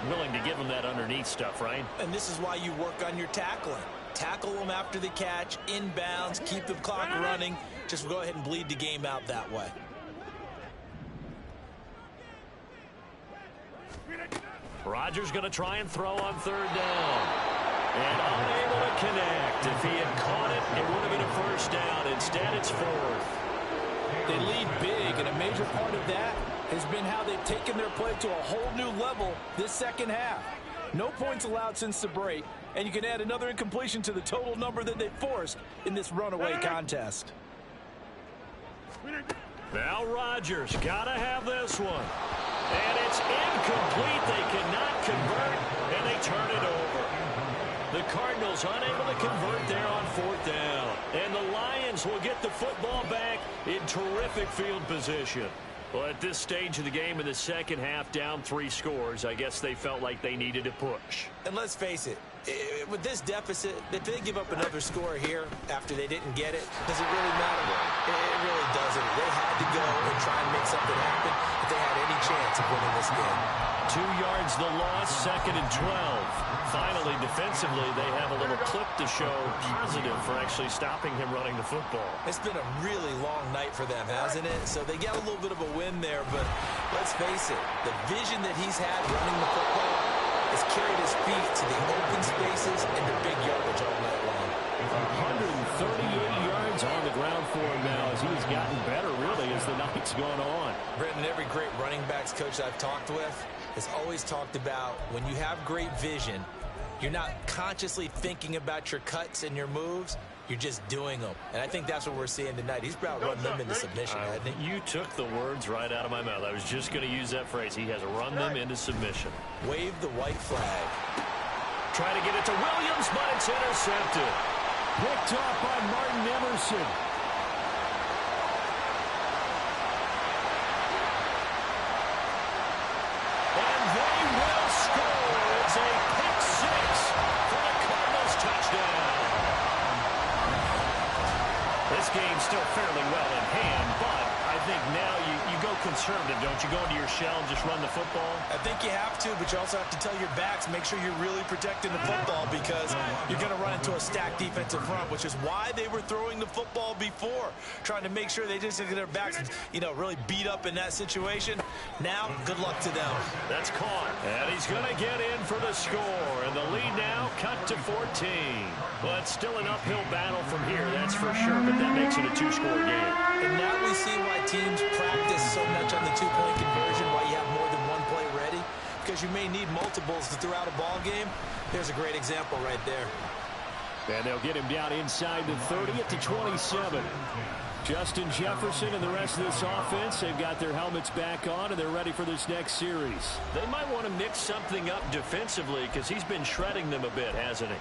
S2: Willing to give them that underneath stuff, right?
S3: And this is why you work on your tackling. Tackle them after the catch, inbounds, keep the clock running. Just go ahead and bleed the game out that way.
S2: Rodgers going to try and throw on 3rd down. And unable to connect. If he had caught it, it would have been a first down. Instead, it's 4th.
S3: They lead big, and a major part of that has been how they've taken their play to a whole new level this second half. No points allowed since the break, and you can add another incompletion to the total number that they forced in this runaway contest.
S2: Now Rodgers got to have this one. And it's incomplete. They cannot convert, and they turn it over. The Cardinals unable to convert there on 4th down. And the Lions will get the football back in terrific field position. Well, at this stage of the game in the second half, down 3 scores, I guess they felt like they needed to push.
S3: And let's face it, with this deficit, if they give up another score here after they didn't get it, does it really matter? It really doesn't. They had to go and try and make something happen if they had any chance of winning this game.
S2: 2 yards the loss, 2nd and 12. finally, defensively, they have a little clip to show positive for actually stopping him running the football.
S3: It's been a really long night for them, hasn't it? So they got a little bit of a win there, but let's face it, the vision that he's had running the football has carried his feet to the open spaces and the big yardage all night long.
S5: 138 yards on the ground for him now as he's gotten better, really, as the night's gone on.
S3: Brendan, every great running backs coach I've talked with has always talked about when you have great vision, you're not consciously thinking about your cuts and your moves. You're just doing them. And I think that's what we're seeing tonight. He's about run them into submission, hasn't he?
S2: You took the words right out of my mouth. I was just going to use that phrase. He has run them into submission.
S3: Wave the white flag.
S2: Trying to get it to Williams, but it's intercepted.
S5: Picked off by Martin Emerson.
S2: And they will score. It's a pick six for the Cardinals touchdown. This game's still fairly well in hand, but I think now you go conservative, don't you? Go into your shell and just run the football?
S3: I think you have to, but you also have to tell your backs, make sure you're really protecting the football because you're going to run into a stacked defensive front, which is why they were throwing the football before, trying to make sure they just get their backs, really beat up in that situation. Now, good luck to them.
S2: That's caught, and he's going to get in for the score, and the lead now cut to 14. Well, it's still an uphill battle from here, that's for sure, but that makes it a two-score game.
S3: And now we see why teams practice so much on the two-point conversion, why you have more than one play ready, because you may need multiples to throw out a ball game. There's a great example right there.
S5: And they'll get him down inside the 30 at the 27. Justin Jefferson and the rest of this offense, they've got their helmets back on, and they're ready for this next series.
S2: They might want to mix something up defensively because he's been shredding them a bit, hasn't he?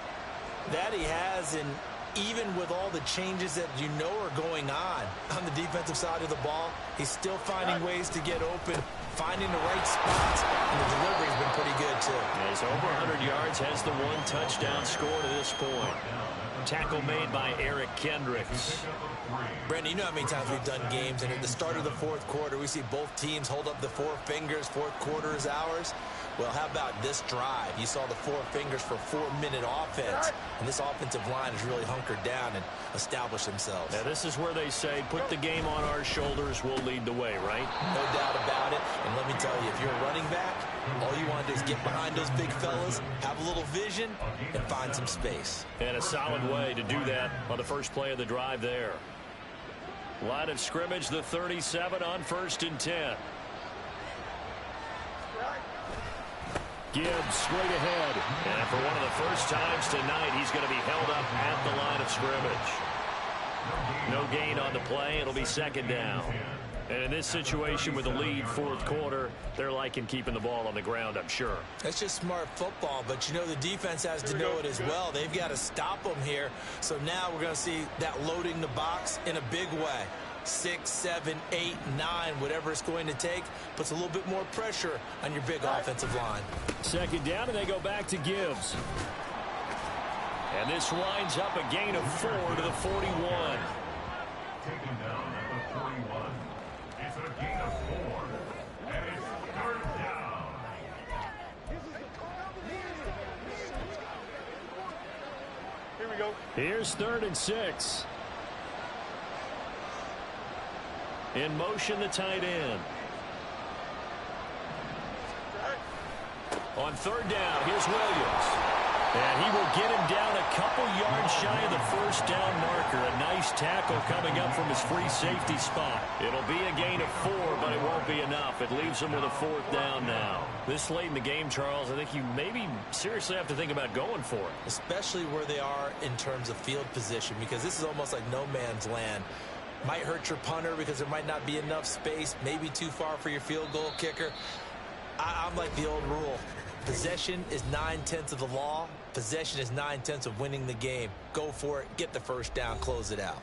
S3: That he has, and even with all the changes that are going on the defensive side of the ball, he's still finding ways to get open, finding the right spots, and the delivery's been pretty good, too.
S2: He's over 100 yards, has the one touchdown score to this point. Tackle made by Eric Kendricks.
S3: Brandon, you know how many times we've done games, and at the start of the fourth quarter, we see both teams hold up the four fingers, fourth quarter is ours. Well, how about this drive? You saw the four fingers for 4-minute offense, and this offensive line has really hunkered down and established themselves.
S2: Now, this is where they say, put the game on our shoulders, we'll lead the way, right?
S3: No doubt about it, and let me tell you, if you're a running back, all you want to do is get behind those big fellas, have a little vision, and find some space.
S2: And a solid way to do that on the first play of the drive there. Line of scrimmage, the 37 on 1st and 10.
S5: Gibbs straight ahead.
S2: And for one of the first times tonight, he's going to be held up at the line of scrimmage. No gain on the play. It'll be second down. And in this situation with the lead, fourth quarter, they're liking keeping the ball on the ground, I'm sure.
S3: That's just smart football, but the defense has to know it as well. They've got to stop them here. So now we're going to see that loading the box in a big way. 6, 7, 8, 9, whatever it's going to take, puts a little bit more pressure on your big offensive line.
S5: Second down, and they go back to Gibbs.
S2: And this winds up a gain of 4 to the 41.
S6: Taken down at the 41. It's a gain of 4. And it's third down.
S7: Here we go.
S5: Here's 3rd and 6.
S2: In motion, the tight end. On 3rd down, here's Williams. And he will get him down a couple yards shy of the first down marker. A nice tackle coming up from his free safety spot. It'll be a gain of 4, but it won't be enough. It leaves him with a 4th down now. This late in the game, Charles, I think you maybe seriously have to think about going for it.
S3: Especially where they are in terms of field position, because this is almost like no man's land. Might hurt your punter because there might not be enough space, maybe too far for your field goal kicker. I'm like the old rule. Possession is 9/10 of the law. Possession is 9/10 of winning the game. Go for it, get the first down, close it out.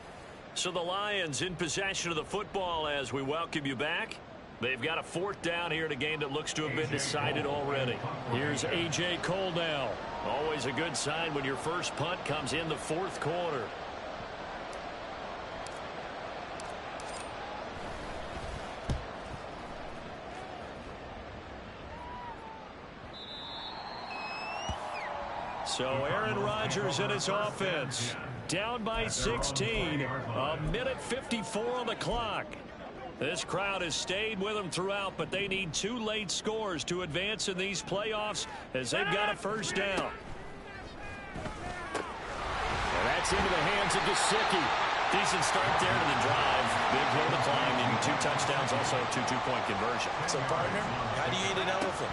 S2: So the Lions in possession of the football as we welcome you back. They've got a 4th down here in a game that looks to have been decided already.
S5: Here's A.J. Cole now.
S2: Always a good sign when your first punt comes in the 4th quarter. So Aaron Rodgers and his offense down by 16. A minute 54 on the clock. This crowd has stayed with them throughout, but they need 2 late scores to advance in these playoffs as they've got a first down.
S5: And that's into the hands of Gesicki.
S2: Decent start there to the drive. Big hill to climb, needing 2 touchdowns, also 2 two-point conversion.
S3: So, partner, how do you eat an elephant?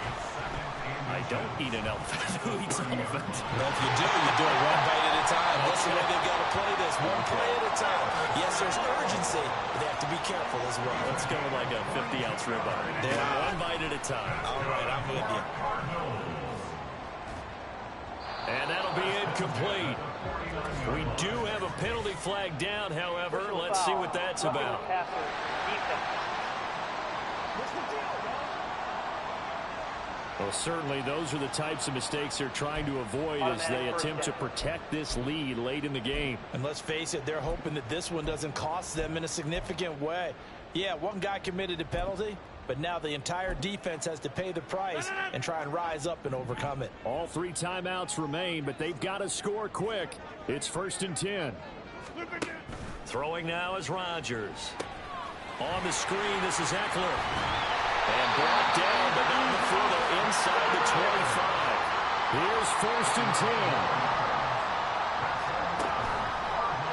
S2: I don't eat an elephant. Who eats an elephant?
S3: Well, if you do it one bite at a time. That's the way they've got to play this, one play at a time. Yes, there's urgency, but they have to be careful as well.
S2: Let's go with like a 50-ounce ribeye. One bite at a time.
S3: All right, I'm with you.
S2: And that'll be incomplete. We do have a penalty flag down, however. Let's see what that's about.
S5: Well, certainly those are the types of mistakes they're trying to avoid as they attempt to protect this lead late in the game.
S3: And let's face it, they're hoping that this one doesn't cost them in a significant way. Yeah, one guy committed a penalty, but now the entire defense has to pay the price and try and rise up and overcome it.
S5: All 3 timeouts remain, but they've got to score quick. It's 1st and 10.
S2: Throwing now is Rodgers. On the screen, this is Eckler. And brought down, but not before they're inside the 25.
S5: Here's 1st and 10.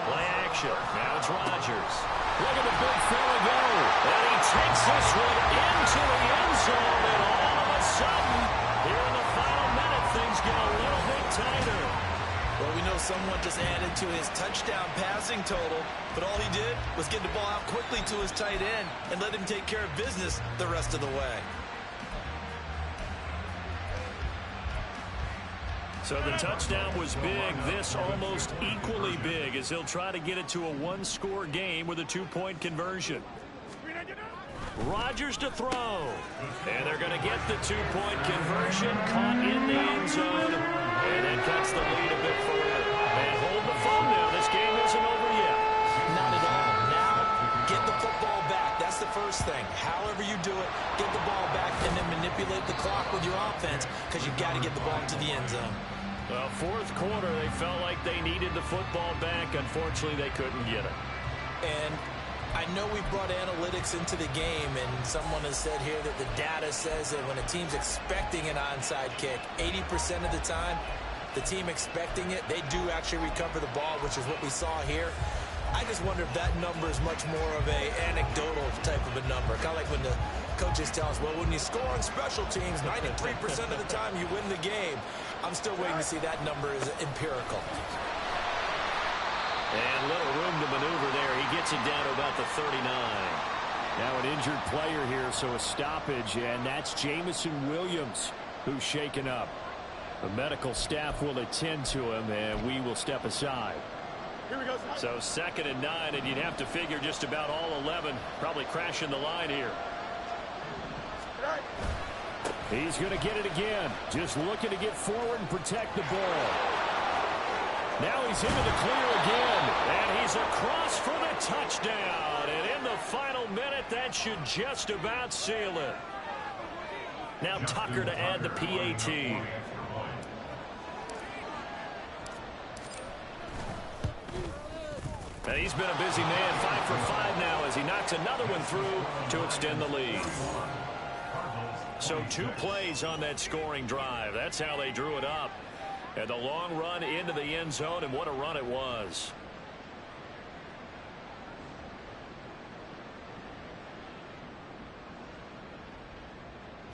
S2: Play action. Now it's Rodgers.
S5: Look at the big fella go.
S2: And he takes this one into the end zone. And all of a sudden, here in the final minute, things get a little bit tighter.
S3: Well, we know someone just added to his touchdown passing total, but all he did was get the ball out quickly to his tight end and let him take care of business the rest of the way.
S2: So the touchdown was big. This almost equally big as he'll try to get it to a 1-score game with a 2-point conversion. Rodgers to throw. And they're going to get the 2-point conversion caught in the end zone. And that cuts the lead a bit further. And hold the phone now. This game isn't over yet.
S3: Not at all. Now, get the football back. That's the first thing. However you do it, get the ball back and then manipulate the clock with your offense because you've got to get the ball into the end zone.
S2: Well, 4th quarter, they felt like they needed the football back. Unfortunately, they couldn't get it.
S3: And I know we brought analytics into the game, and someone has said here that the data says that when a team's expecting an onside kick, 80% of the time, the team expecting it, they do actually recover the ball, which is what we saw here. I just wonder if that number is much more of a anecdotal type of a number. Kind of like when the coaches tell us, well, when you score on special teams, 93% of the time you win the game. I'm still waiting to see that number is empirical.
S2: And little room to maneuver there. He gets it down to about the 39.
S5: Now an injured player here, so a stoppage, and that's Jameson Williams who's shaken up. The medical staff will attend to him, and we will step aside.
S7: Here we go.
S2: So 2nd and 9, and you'd have to figure just about all 11 probably crashing the line here.
S5: He's going to get it again. Just looking to get forward and protect the ball. Now he's into the clear again.
S2: And he's across for the touchdown. And in the final minute, that should just about seal it. Now Tucker to add the PAT. And he's been a busy man, 5 for 5 now as he knocks another one through to extend the lead. So 2 plays on that scoring drive. That's how they drew it up. And the long run into the end zone, and what a run it was.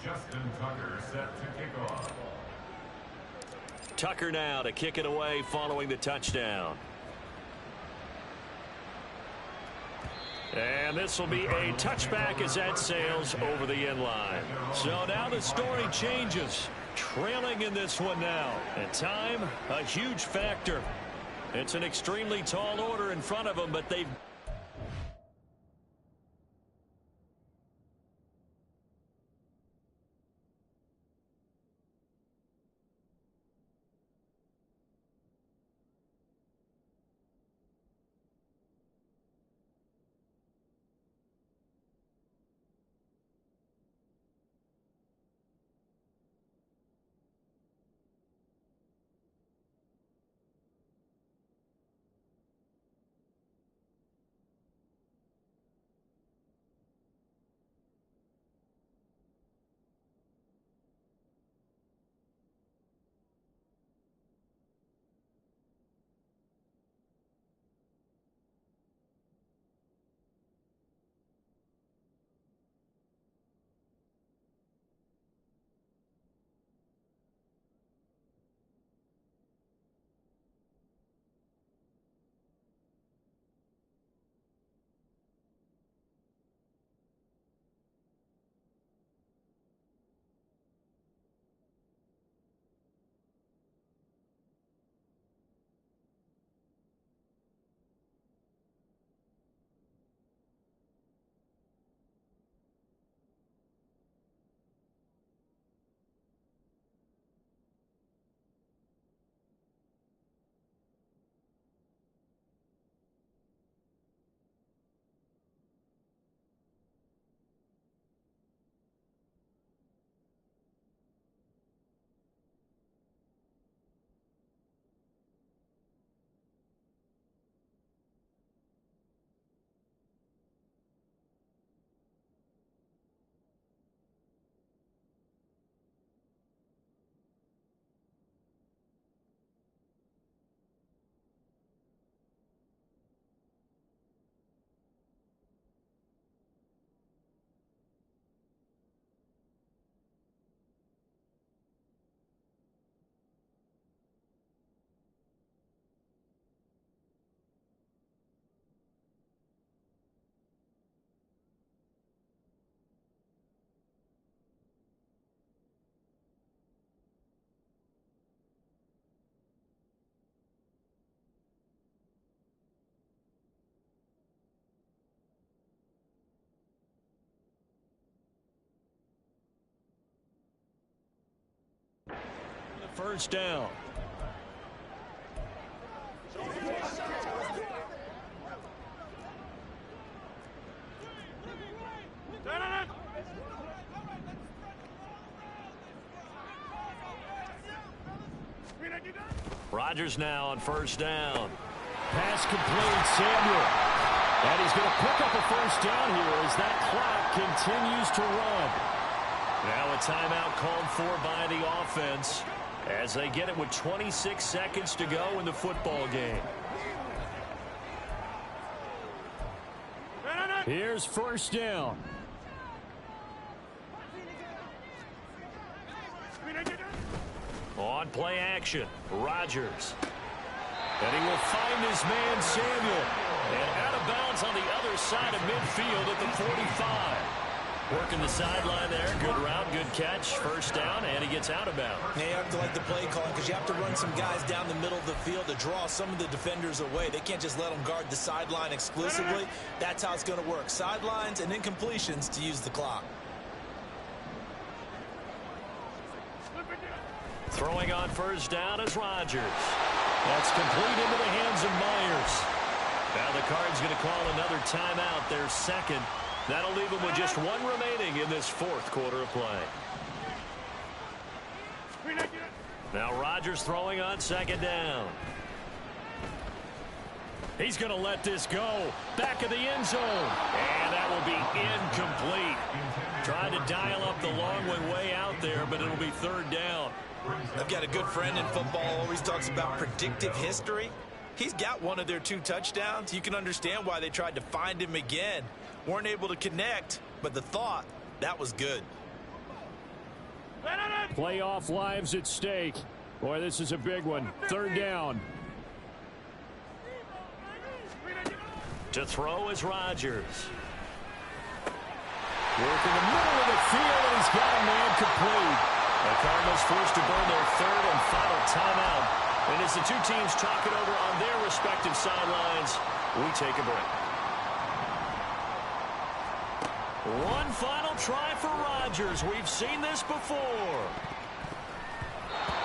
S6: Justin Tucker set to kick off.
S2: Tucker now to kick it away following the touchdown. And this will be a touchback as that sails over the end line. So now the story changes. Trailing in this one now. And time, a huge factor. It's an extremely tall order in front of them, but they've
S5: first down. Rodgers now on first down. Pass complete, Samuel. And he's going to pick up a first down here as that clock continues to run. Now a timeout called for by the offense as they get it with 26 seconds to go in the football game. Here's first down. On play action, Rodgers. And he will find his man, Samuel. And out of bounds on the other side of midfield at the 45. Working the sideline there. Good route, good catch. First down, and he gets out of bounds.
S3: Yeah, you have to like the play calling because you have to run some guys down the middle of the field to draw some of the defenders away. They can't just let them guard the sideline exclusively. That's how it's going to work. Sidelines and incompletions to use the clock.
S2: Throwing on first down is Rodgers. That's complete into the hands of Myers. Now the Cards going to call another timeout, their second. That'll leave them with just one remaining in this fourth quarter of play. Now Rodgers throwing on second down. He's going to let this go. Back of the end zone. And that will be incomplete. Trying to dial up the long way out there, but it'll be third down.
S3: I've got a good friend in football, always talks about predictive history. He's got one of their 2 touchdowns. You can understand why they tried to find him again. Weren't able to connect, but the thought, that was good.
S5: Playoff lives at stake. Boy, this is a big one. Third down.
S2: To throw is Rodgers. Work in the middle of the field, and he's got a man complete. The Cardinals forced to burn their third and final timeout. And as the two teams talk it over on their respective sidelines, we take a break. One final try for Rodgers. We've seen this before.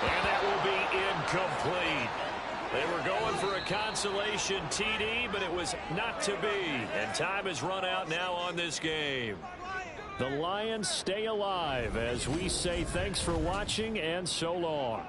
S2: And that will be incomplete. They were going for a consolation TD, but it was not to be. And time has run out now on this game.
S5: The Lions stay alive as we say thanks for watching and so long.